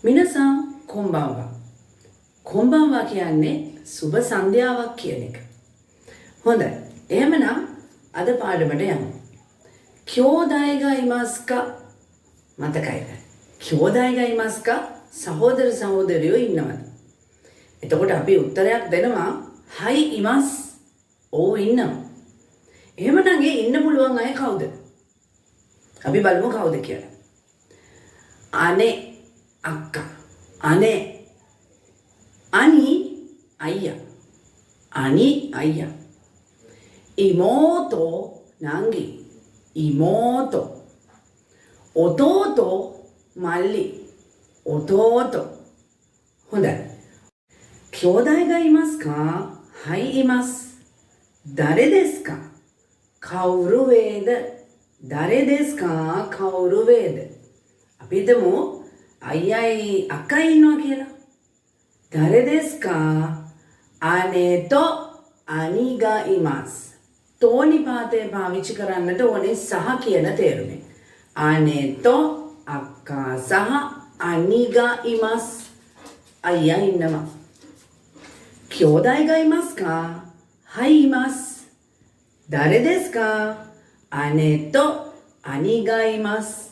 මිනසා කොම්බාවා. කොම්බාවා කියන්නේ සුබ සන්ධ්‍යාවක් කියන එක. හොඳයි. එහෙමනම් අද පාඩමට යමු. කියෝදායිගා ඉමාස්කා මතකයිද? කියෝදායිගා ඉමාස්කා සහෝදර සහෝදරියෝ ඉන්නවද? එතකොට අපි උත්තරයක් දෙනවා හයි ඉමස්. ඕ ඉන්නවා. එහෙමනම් ඒ ඉන්න පුළුවන් අය කවුද? අපි බලමු කවුද කියලා. අනේ අක්කා. අනේ අනි අයියා. අනි අයියා. ඉමෝතෝ නංගි. ඉමෝතෝ. ඔතෝතෝ මල්ලි. ඔතෝතෝ. හොඳයි. කියෝදායිගා ඉමස්කා හයි ඉමස්. දාරෙ දෙස්ක? කවුරු වේද? දාරෙ දෙස්ක කවුරු වේද? අපි හිතමු අයියයි අක්කයි ඉන්නවා කියලා. දාරෙ දෙස්ක? අනේතෝ අනිගා ඉමස්. තෝ නිපාතය පාවිච්චි කරන්නට ඕනේ සහ කියන තේරුමෙන්. අනේතෝ අක්කා සහ අනිගා ඉමස්. අයියා ඉන්නවා. කියෝදායිගා ඉමස්කා හයි ඉමස්. දාරෙ දෙස්ක? අනේතෝ අනිගා ඉමස්.